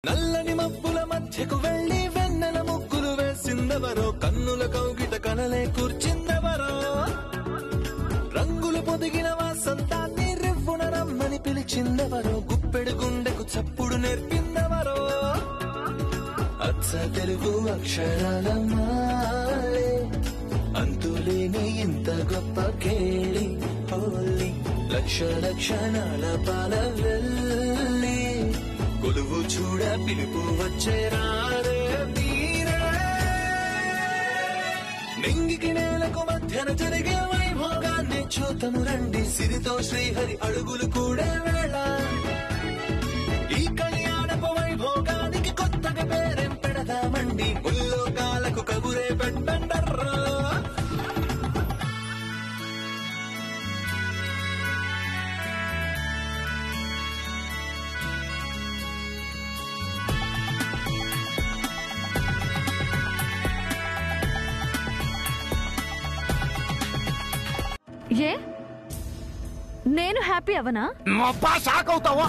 నల్లని మబ్బుల మధ్యకు వెళ్లి వెన్నెల ముగ్గులు వేసిందెవరో కన్నుల కౌగిట కనలే కూర్చిందెవరో రంగులు పొదిగిన వాసంతాన్ని రివ్వున రమ్మని పిలిచిందెవరో గుప్పెడు గుండెకు చప్పుడు నేర్పిందెవరో అచ్చ తెలుగు అక్షరాల మాలే అంతులేని ఇంత గొప్ప కేళి హోలీ లక్ష లక్షణాల పాల వెళ్ళి కొలువు చూడ పిలుపు వచ్చేరారే వీరే నింగికి నేలకు మధ్యన జరిగే వైభోగాన్ని చూతము రండి సిరితో శ్రీహరి అడుగులు కూడే వేళ ఈ కళ్యాణపు వైభోగానికి కొత్తగా పేరేం పెడదామండి ముల్లోకాలకు కబురే పెట్టండర్రా ఏ నేను హ్యాపీ అవనా షాక్ అవుతావా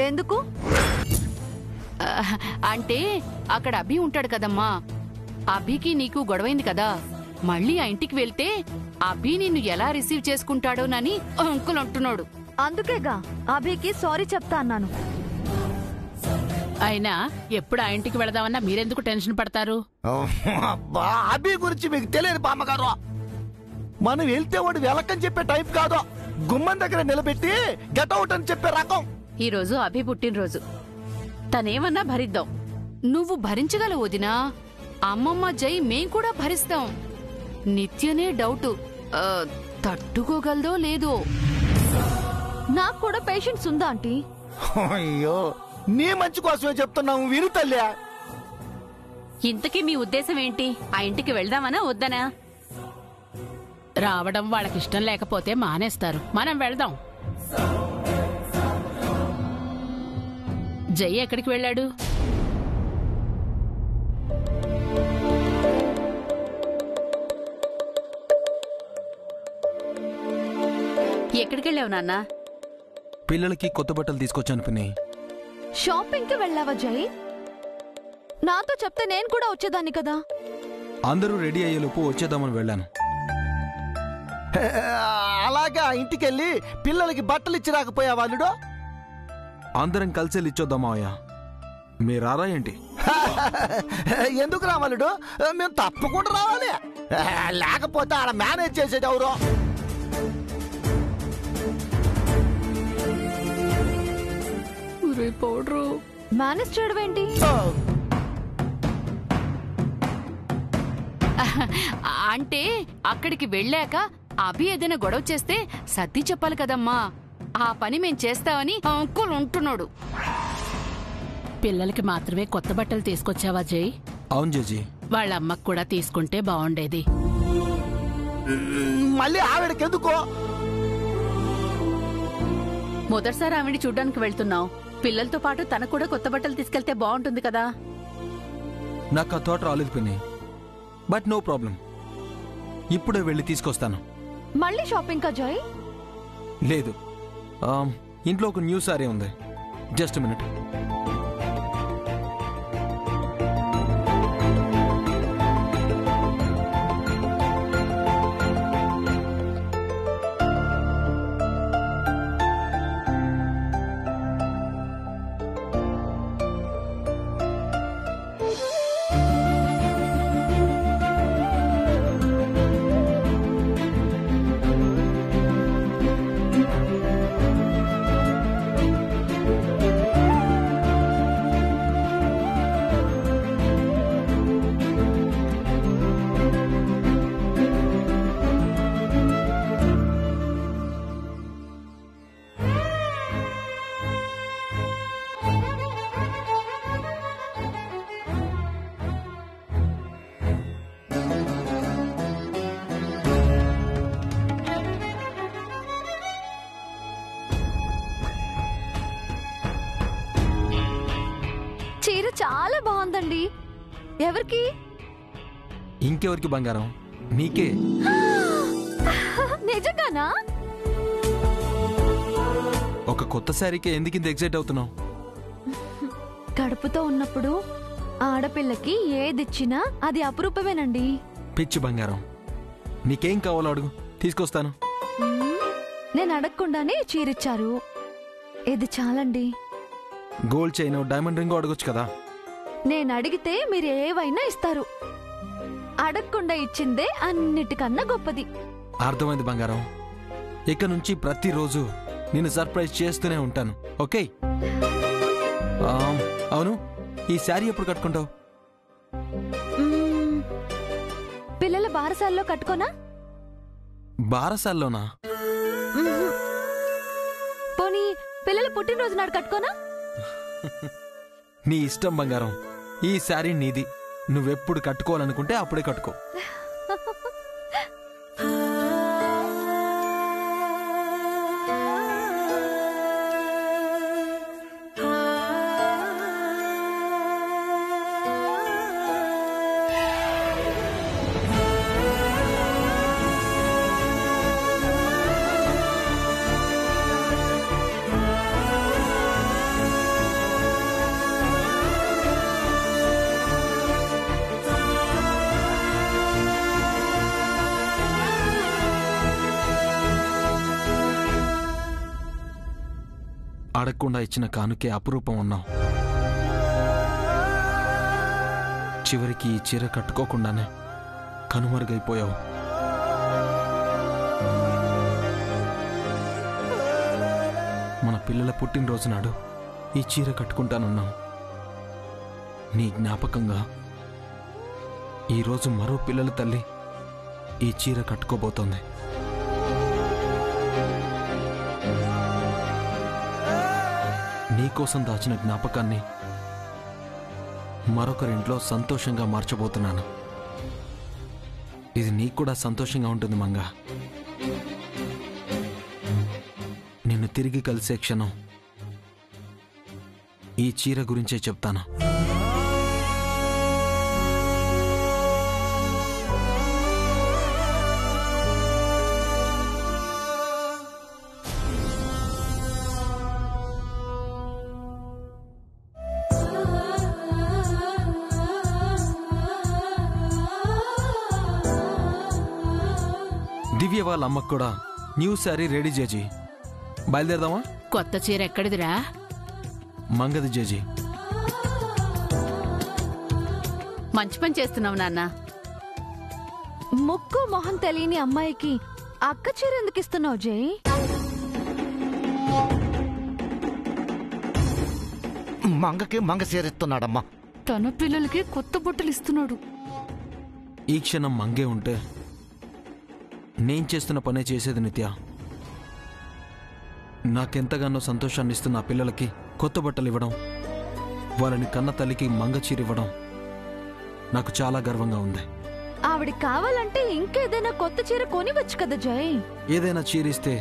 ఎందుకు అంటే అక్కడ అభి ఉంటాడు కదమ్మా అభికి నీకు గొడవైంది కదా మళ్ళీ ఆ ఇంటికి వెళ్తే అభి నిన్ను ఎలా రిసీవ్ చేసుకుంటాడోనని అంకుల్ అంటున్నాడు అందుకేగా అభికి సారీ చెప్తా అన్నాను అయినా ఎప్పుడు ఆ ఇంటికి వెళదామన్నా మీరెందుకు టెన్షన్ పడతారు అభి గురించి మీకు తెలియదు బామ్మగారు మనం వెళ్తే వాడు వెలకని చెప్పే టైప్ కాదు గుమ్మం దగ్గర నిలబెట్టి గెట్ అవుట్ అని చెప్పే రకం ఈ రోజు అభి పుట్టినరోజు తనేమన్నా భరిద్దాం నువ్వు భరించగలవు వదినా అమ్మమ్మ జై మేం కూడా భరిస్తాం నిత్యనే డౌటు తట్టుకోగలదో లేదో నాకు కూడా పేషెన్స్ ఉందా ఆంటీ అయ్యో నీ మంచి కోసమే చెప్తున్నావు విను తల్లి ఇంతకీ మీ ఉద్దేశం ఏంటి ఆ ఇంటికి వెళ్దామనా వద్దనా రావడం వాళ్ళకిష్టం లేకపోతే మానేస్తారు మనం వెళ్దాం జై ఎక్కడికి వెళ్ళాడు ఎక్కడికి వెళ్ళావు నాన్న పిల్లలకి కొత్త బట్టలు తీసుకొచ్చాను పిన్ని షాపింగ్ కి వెళ్ళావా జై నాతో చెప్తే నేను కూడా వచ్చేదాన్ని కదా అందరూ రెడీ అయ్యేలోపు వచ్చేద్దామని వెళ్ళాను అలాగే ఆ ఇంటికి వెళ్ళి పిల్లలకి బట్టలు ఇచ్చి రాకపోయా వాళ్ళుడు అందరం కలిసి ఇచ్చొద్దామా అయ్యా మీరారా ఏంటి ఎందుకు రావాలుడు మేము తప్పకుండా రావాలి లేకపోతే ఆడ మేనేజ్ చేసేది ఎవరో పౌడరు మేనేజ్ చేయడం ఏంటి అంటే అక్కడికి వెళ్ళాక అభి ఏదైనా గొడవ చేస్తే సర్ది చెప్పాలి కదమ్మా ఆ పని మేం చేస్తామని అంకుల్ ఉంటున్నాడు పిల్లలకి మాత్రమే కొత్త బట్టలు తీసుకొచ్చావా జై అవును జేజీ వాళ్ళ అమ్మకు కూడా తీసుకుంటే బాగుండేది మళ్ళీ ఆవిడకెందుకో మొదటిసారి ఆవిడ చూడ్డానికి వెళ్తున్నావు పిల్లలతో పాటు తనకు కూడా కొత్త బట్టలు తీసుకెళ్తే బాగుంటుంది కదా నాకు ఆ థాట్ రాలేదు పిన్ని బట్ నో ప్రాబ్లం ఇప్పుడే వెళ్ళి తీసుకొస్తాను మళ్ళీ షాపింగ్ కా జై లేదు ఇంట్లో ఒక న్యూ సారీ ఉంది జస్ట్ మినిట్ చీర చాలా బాగుందండి ఎవరికి ఇంకెవరికి బంగారం నీకే నిజంగానా ఒక కొత్త శారీకి ఎందుకు ఇంత ఎక్సైట్ అవుతున్నావు? కడుపుతో ఉన్నప్పుడు ఆడపిల్లకి ఏదిచ్చినా అది అపురూపమేనండి. పిచ్చి బంగారం, నీకేం కావాలో అడుగు, తీసుకొస్తాను. నేను అడగకుండానే చీరిచ్చారు, ఇది చాలండి. గోల్డ్ చైన్, డైమండ్ రింగ్ అడగొచ్చు కదా. నేను అడిగితే మీరు ఏవైనా ఇస్తారు, అడగకుండా ఇచ్చిందే అన్నిటికన్నా గొప్పది. అర్థమైంది బంగారం, ఇక నుంచి ప్రతిరోజు నిన్ను సర్ప్రైజ్ చేస్తూనే ఉంటాను, ఓకే? అవును, ఈ శారీ ఎప్పుడు కట్టుకుంటావు? పిల్లల బారసాల్లో కట్టుకోనా? బారసాల్లోనా? పోనీ పిల్లల పుట్టినరోజు నాడు కట్టుకోనా? నీ ఇష్టం బంగారం, ఈ శారీ నీది, నువ్వెప్పుడు కట్టుకోవాలనుకుంటే అప్పుడే కట్టుకో. అడగకుండా ఇచ్చిన కానుకే అపురూపం ఉన్నావు. చివరికి ఈ చీర కట్టుకోకుండానే కనుమరుగైపోయావు. మన పిల్లల పుట్టినరోజు నాడు ఈ చీర కట్టుకుంటానున్నావు. నీ జ్ఞాపకంగా ఈరోజు మరో పిల్లల తల్లి ఈ చీర కట్టుకోబోతోంది. నీకోసం దాచిన జ్ఞాపకాన్ని మరొకరింట్లో సంతోషంగా మార్చబోతున్నాను. ఇది నీకు కూడా సంతోషంగా ఉంటుంది మంగా. నిన్ను తిరిగి కలిసే క్షణం ఈ చీర గురించే చెప్తాను. దివ్య వాళ్ళ అమ్మకు కూడా న్యూ శారీ రెడీ చేజీ. బయలుదేరదామా? కొత్త చీర ఎక్కడిదిరా? మంగది జేజీ. మంచి పని చేస్తున్నావు నాన్న. ముక్కు మొహం తెలియని అమ్మాయికి అక్క చీర ఎందుకు ఇస్తున్నావు జై? మంగకి మంగ చీరిస్తున్నాడమ్మా. తన పిల్లలకి కొత్త బట్టలు ఇస్తున్నాడు. ఈ క్షణం మంగే ఉంటే నేను చేస్తున్న పనే చేసేది నిత్య. నాకెంతగానో సంతోషాన్ని ఇస్తున్న ఆ పిల్లలకి కొత్త బట్టలు ఇవ్వడం, వాళ్ళని కన్న తల్లికి మంగ చీరివ్వడం నాకు చాలా గర్వంగా ఉంది. ఆవిడికి కావాలంటే ఇంకేదైనా కొత్త చీర కొనివచ్చు కదా జై. ఏదైనా చీరిస్తే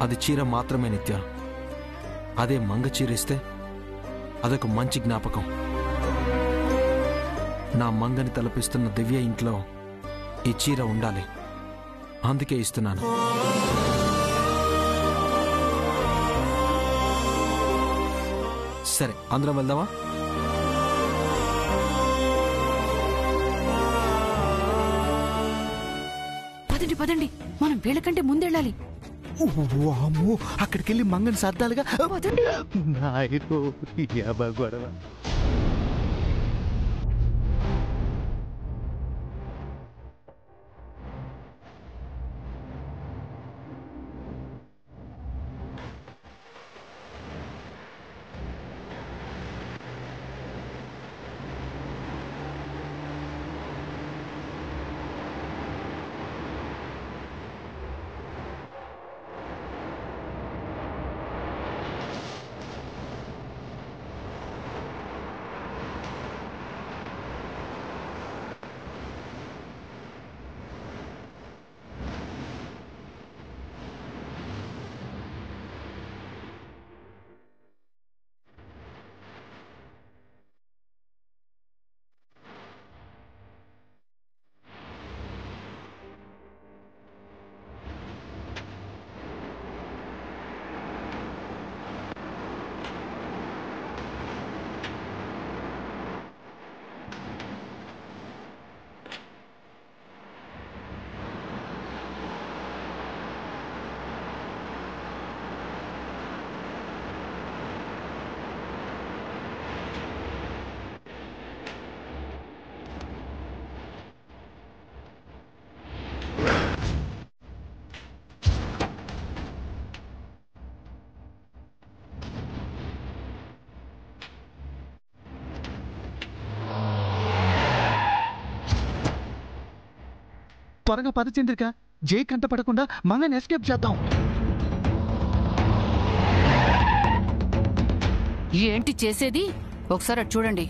అది చీర మాత్రమే నిత్య. అదే మంగ చీరిస్తే అదొక మంచి జ్ఞాపకం. నా మంగని తలపిస్తున్న దివ్య ఇంట్లో ఈ చీర ఉండాలి, అందుకే ఇస్తున్నాను. సరే, అందరం వెళ్దామా? పదండి పదండి, మనం వీళ్ళకంటే ముందెళ్ళాలి. అమ్మో, అక్కడికి వెళ్ళి మంగని సర్దాలుగా. గొడవ. త్వరగా పద చంద్రిక, జై కంట పడకుండా మంగని ఎస్కేప్ చేద్దాం. ఏంటి చేసేది? ఒకసారి అటు చూడండి.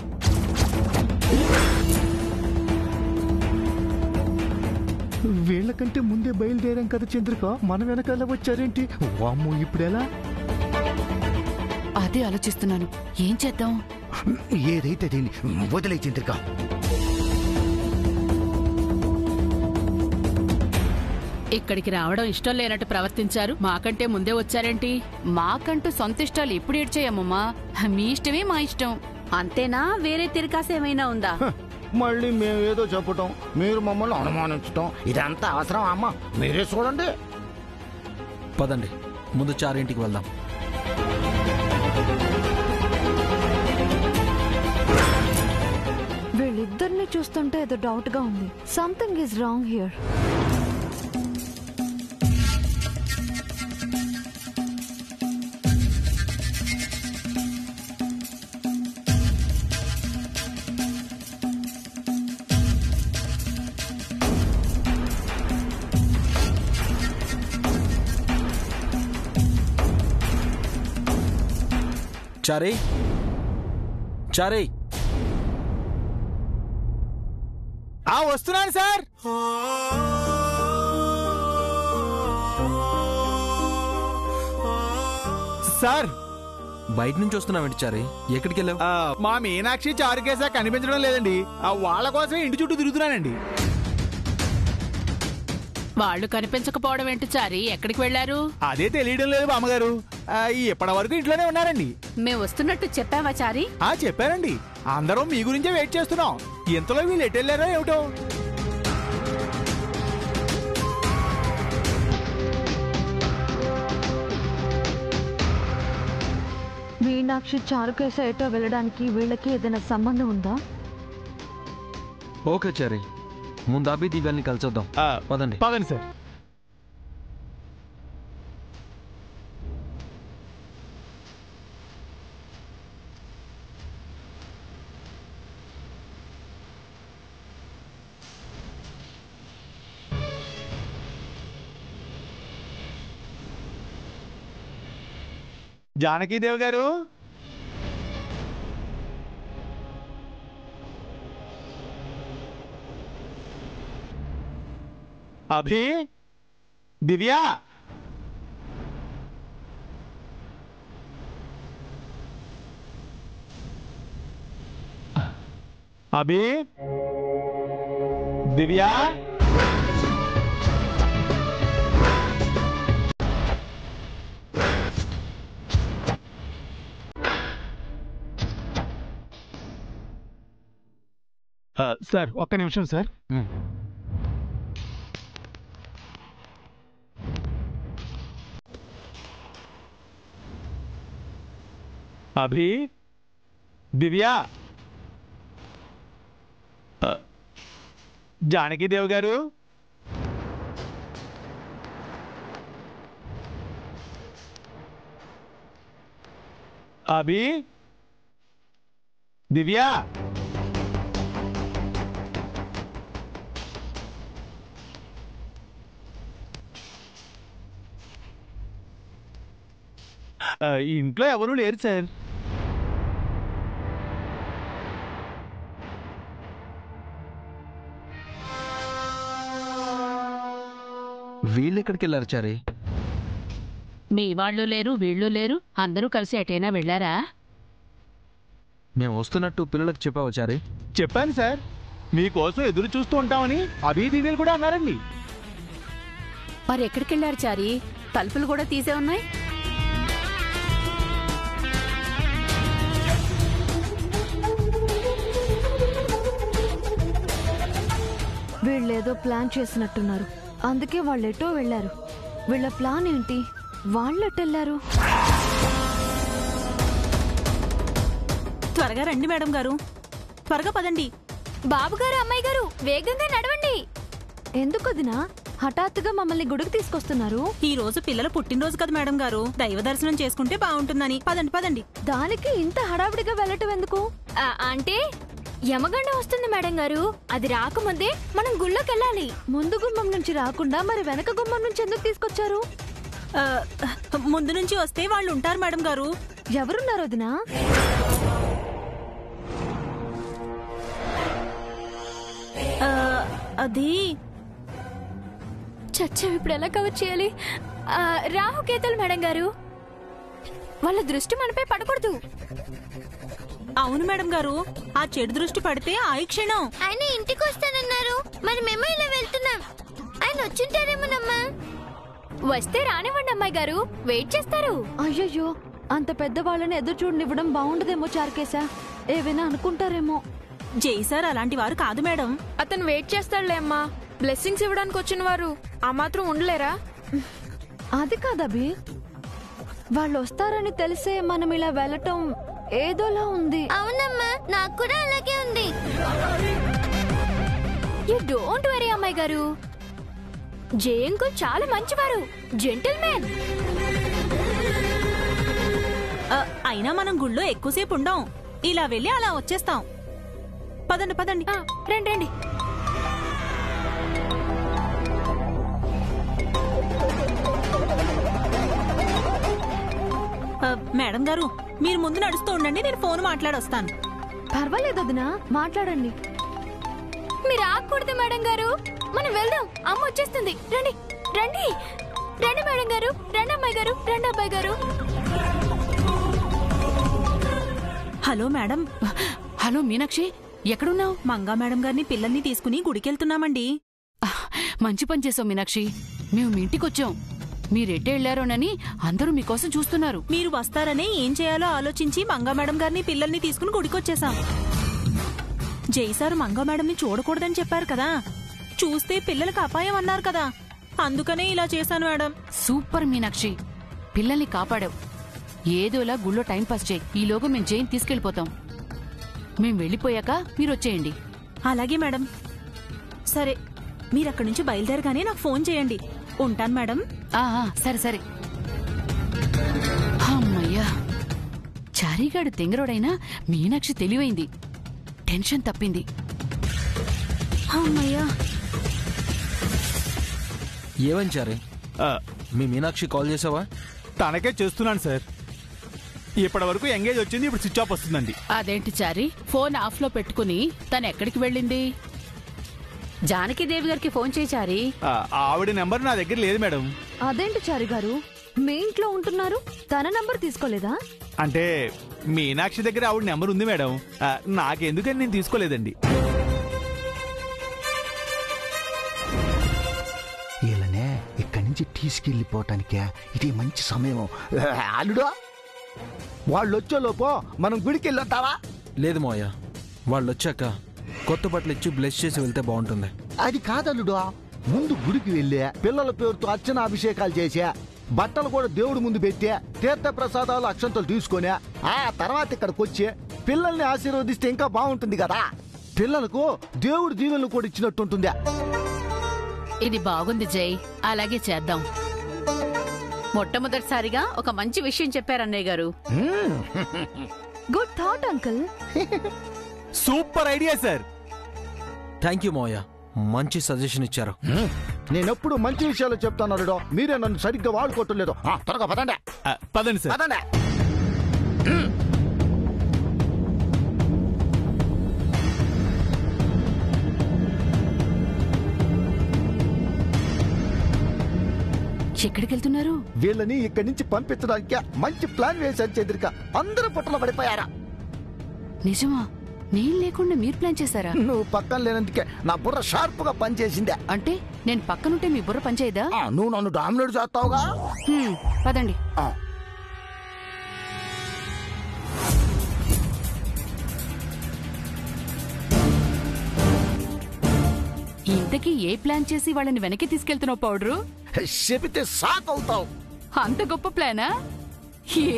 వీళ్ళకంటే ముందే బయలుదేరాం కదా చంద్రిక, మన వెనకాల వచ్చారేంటి? వామ్మో, ఇప్పుడెలా? అదే ఆలోచిస్తున్నాను, ఏం చేద్దాం? ఏదైతే దీన్ని వదిలే చంద్రిక. ఇక్కడికి రావడం ఇష్టం లేనట్టు ప్రవర్తించారు, మాకంటే ముందే వచ్చారేంటి? మాకంటూ సొంత ఇష్టాలు ఎప్పుడు ఏడ్చాయమ్మమ్మా? మీ ఇష్టమే మా ఇష్టం. అంతేనా? వేరే తిరకాసు ఏమైనా ఉందా? మళ్ళీ మేమేదో చెప్పటం, మీరు మమ్మల్ని అనుమానించటం, ఇదంతా అవసరం అమ్మా? మీరే చూడండి. పదండి, ముందు చారింటికి వెళ్దాం. వీళ్ళిద్దరిని చూస్తుంటే ఏదో డౌట్ గా ఉంది. Something is wrong here. Chari, Chari. వస్తున్నాను సార్. సార్, బయట నుంచి వస్తున్నావేంటి చారీ? ఎక్కడికి వెళ్ళావు? మా మీనాక్షి చారుకేసా కనిపించడం లేదండి. వాళ్ళ కోసమే ఇంటి చుట్టూ తిరుగుతున్నానండి. వాళ్ళు కనిపించకపోవడం ఏంటి చారి? ఎక్కడికి వెళ్లారు? అదే తెలియడం లేదు బామ్మగారు. ఇప్పటి వరకు ఇంట్లోనే ఉన్నారండి. మేము వస్తున్నట్టు చెప్పావా చారి? చెప్పారండి. అందరం మీ గురించే వెయిట్ చేస్తున్నాం. ఇంతలో వీళ్ళు ఎటు వెళ్ళారో ఏమిటో. మీనాక్షి చారుకేస ఎటో వెళ్ళడానికి వీళ్ళకి ఏదైనా సంబంధం ఉందా? ఓకే చారీ, ముందు అభి దివ్యాల్ని కలిసొద్దాం. పదండి. పదండి సార్. జానకీదేవి గారు, అభి, దివ్య, అభి, దివ్య. సార్, ఒక్క నిమిషం సార్. అభి, దివ్య, జానకీదేవి గారు, అభి, దివ్య. ఇంట్లో ఎవరూ లేరు సార్. వీళ్ళు ఎక్కడికి వెళ్ళారు చారీ? మీ వాళ్ళు లేరు, వీళ్ళు లేరు, అందరూ కలిసి ఎటైనా వెళ్లారా? మేము వస్తున్నట్టు పిల్లలకు చెప్పావు చారీ? చెప్పాను సార్, మీకోసం ఎదురు చూస్తూ ఉంటామని అభి దివ్యలు కూడా అన్నారండి. మరి ఎక్కడికి వెళ్లారు చారి? తలుపులు కూడా తీసే ఉన్నాయి. వీళ్ళేదో ప్లాన్ చేసినట్టున్నారు, అందుకే వాళ్ళెటో వెళ్లారు. వీళ్ళ ప్లాన్ ఏంటి? వాళ్ళెటెళ్లారు? త్వరగా రండి మేడం గారు, త్వరగా పదండి. బాబుగారు, అమ్మాయి గారు, వేగంగా నడవండి. ఎందుకొదినా హఠాత్తుగా మమ్మల్ని గుడికి తీసుకొస్తున్నారు? ఈ రోజు పిల్లల పుట్టినరోజు కదా మేడం గారు, దైవ దర్శనం చేసుకుంటే బాగుంటుందని. పదండి పదండి. దానికి ఇంత హడావిడిగా వెళ్ళటం ఎందుకు? అంటే యమగండ వస్తుంది మేడం గారు. అది రాకముందే మనం గుళ్ళోకి వెళ్ళాలి. ముందు గుమ్మం నుంచి రాకుండా మరి వెనక గుమ్మం నుంచి ఎందుకు తీసుకొచ్చారు? ఆ, ముందు నుంచి వస్తే వాళ్ళు ఉంటారు మేడం గారు. ఎవరున్నారు వదినా? ఆ, అది చచ్చా ఇప్పుడు ఎలా కవర్ చేయాలి? రాహుకేతులు మేడం గారు. వాళ్ళ దృష్టి మనపై పడకూడదు. అవును మేడం గారు, ఆ చెడు దృష్టి పడితే ఆయుక్షణం. ఆయన ఇంటికి వస్తానన్నారు, మరి మేము ఇలా వెళ్తున్నాం. ఆయన వచ్చుంటారేమోనమ్మా. వస్తే రానివ్వండి అమ్మాయి గారు, వెయిట్ చేస్తారు. అయ్యయ్యో, అంత పెద్ద వాళ్ళని ఎదురు చూడనివ్వడం బాగుండదేమో చారుకేశా. ఏవైనా అనుకుంటారేమో. జై సార్ అలాంటి వారు కాదు మేడం. అతను వెయిట్ చేస్తాడులే అమ్మా. బ్లెస్సింగ్స్ ఇవ్వడానికి వచ్చిన వారు ఆ మాత్రం ఉండలేరా? అది కాదభి, వాళ్ళు వస్తారని తెలిసే మనం ఇలా వెళ్ళటం ఏదోలా ఉంది. అవునమ్మా, నాకు కూడా అలాగే ఉంది. యు డోంట్ వరీ అమ్మాయి గారు. జే అంకుల్ చాలా మంచివారు, జెంటిల్మెన్. అయినా మనం గుళ్ళో ఎక్కువసేపు ఉండం. ఇలా వెళ్ళి అలా వచ్చేస్తాం. పదండి పదండి. రండి రండి. మేడం గారు, మీరు ముందు నడుస్తూ ఉండండి, నేను ఫోన్ మాట్లాడొస్తాను. పర్వాలేదు వదినా, మాట్లాడండి. మీరు ఆగకూడదు మేడం గారు, మనం వెళ్దాం. అమ్మ వచ్చేస్తుంది. రండి రండి రండి మేడం గారు, రండి అమ్మాయి గారు, రండి అబ్బాయి గారు. Hello madam. హలో మీనాక్షి, ఎక్కడున్నావు? మంగా మేడం గారిని పిల్లల్ని తీసుకుని గుడికెళ్తున్నామండి. మంచి పని చేసావు మీనాక్షి. మేము మీ ఇంటికొచ్చాం. మీరెట్టే వెళ్లారోనని అందరూ మీకోసం చూస్తున్నారు. మీరు వస్తారనే ఏం చేయాలో ఆలోచించి మంగా మేడం గారిని పిల్లల్ని తీసుకుని గుడికొచ్చేసాం. జై సార్ మంగా మేడంని చూడకూడదని చెప్పారు కదా, చూస్తే పిల్లలకు అపాయం అన్నారు కదా, అందుకనే ఇలా చేశాను మేడం. సూపర్ మీనాక్షి, పిల్లల్ని కాపాడావు. ఏదోలా గుళ్ళో టైం పాస్ చేయి. ఈలోగా మేము జైన్ తీసుకెళ్లిపోతాం. మేం వెళ్ళిపోయాక మీరు వచ్చేయండి. అలాగే మేడం. సరే, మీరక్కడి నుంచి బయలుదేరగానే నాకు ఫోన్ చేయండి. ఉంటాను మేడం. సరే సరే. అమ్మయ్యా, చారీగాడు తెంగరోడైనా మీనాక్షి తెలివైంది. టెన్షన్ తప్పింది. అమ్మయ్యా. ఏమని చారే, మీ మీనాక్షి కాల్ చేసావా? తనకే చేస్తున్నాను సార్. ఇప్పటి వరకు ఎంగేజ్ వచ్చింది, ఇప్పుడు స్విచ్ ఆఫ్ వస్తుందండి. అదేంటి చారి, ఫోన్ ఆఫ్ లో పెట్టుకుని తను ఎక్కడికి వెళ్ళింది? జానకిదేవి గారికి ఫోన్ చేయి చారి. ఆవిడ నెంబర్ నా దగ్గర లేదు మేడం. అదేంటి చారి గారు, మీ ఇంట్లో ఉంటున్నారు, తన నంబర్ తీసుకోలేదా? అంటే మీనాక్షి దగ్గర ఆవిడ నెంబర్ ఉంది మేడం, నాకెందుకని నేను తీసుకోలేదండి. వీళ్ళనే ఇక్కడి నుంచి తీసుకెళ్ళిపోవటానికే ఇది మంచి సమయం. అల్లుడు, వాళ్ళు వచ్చేలోపో మనం గుడికి వెళ్ళొద్దావా? లేదు మోయ, వాళ్ళు వచ్చాక కొత్త బట్టలు ఇచ్చి బ్లెస్ చేసి వెళ్తే బాగుంటుంది. అది కాదల్లుడు, ముందు గుడికి వెళ్ళే పిల్లల పేరుతో అర్చన అభిషేకాలు చేసే, బట్టలు కూడా దేవుడి ముందు పెట్టే, తీర్థ ప్రసాదాలు అక్షంతలు తీసుకొని ఆ తర్వాత ఇక్కడికి వచ్చి పిల్లల్ని ఆశీర్వదిస్తే ఇంకా బాగుంటుంది కదా. పిల్లలకు దేవుడి దీవెనలు కూడా ఇచ్చినట్టుంటుంది. ఇది బాగుంది జై, అలాగే చేద్దాం. మొట్టమొదటిసారిగా ఒక మంచి విషయం చెప్పారు అన్నయ్య గారు. Good thought uncle. Super idea sir. Thank you మోయ, మంచి సజెషన్ ఇచ్చారు. నేనెప్పుడు మంచి విషయాలు చెప్తాను అల్లుడు, మీరే నన్ను సరిగ్గా వాడుకోవటం లేదు. త్వరగా పదండి. పదండి సార్. పదండి. ఎక్కడికి వెళ్తున్నారు? వీళ్ళని ఇక్కడి నుంచి పంపించడానికి మంచి ప్లాన్ వేశాను చంద్రిక. అందరూ పుట్టలో పడిపోయారా? నిజమా? నేను లేకుండా మీరు ప్లాన్ చేశారా? నువ్వు పక్కన లేనందుకే నా బుర్ర షార్ప్ గా పనిచేసిందే. అంటే నేను పక్కనుంటే మీ బుర్ర పనిచేయదా? నువ్వు నన్ను డామినేట్ చేస్తావుగా. పదండి. ఇంతకీ ఏ ప్లాన్ చేసి వాళ్ళని వెనక్కి తీసుకెళ్తున్నావు పౌడరు? చెబితే షాక్ అవుతావు. అంత గొప్ప ప్లానా?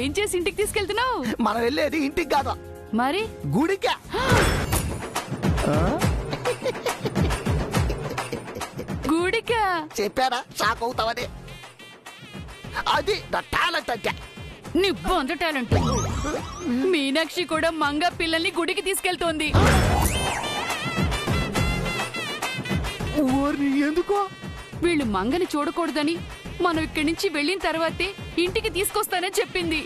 ఏం చేసి ఇంటికి తీసుకెళ్తున్నావు? మనం వెళ్ళేది ఇంటికి కాదు, మరి గుడికే. గుడికా? చెప్పారా షాక్ అవుతావని? అది నా టాలెంట్ అంటే. నీ బొంద టాలెంట్. మీనాక్షి కూడా మంగ పిల్లల్ని గుడికి తీసుకెళ్తోంది. ఓర్ని ఎందుకో వీళ్ళు మంగని చూడకూడదని మనం ఇక్కడి నుంచి వెళ్ళిన తర్వాతే ఇంటికి తీసుకొస్తానని చెప్పింది.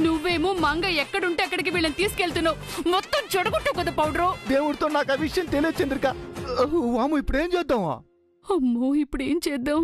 నువ్వేమో మంగ ఎక్కడుంటే అక్కడికి వీళ్ళని తీసుకెళ్తున్నావు. మొత్తం చెడగొట్టావు కదా పౌడరు. దేవుడితో నాకు ఆ విషయం తెలియదు చంద్రిక. వాము ఇప్పుడేం చేద్దామా? అమ్మో ఇప్పుడు ఏం చేద్దాం?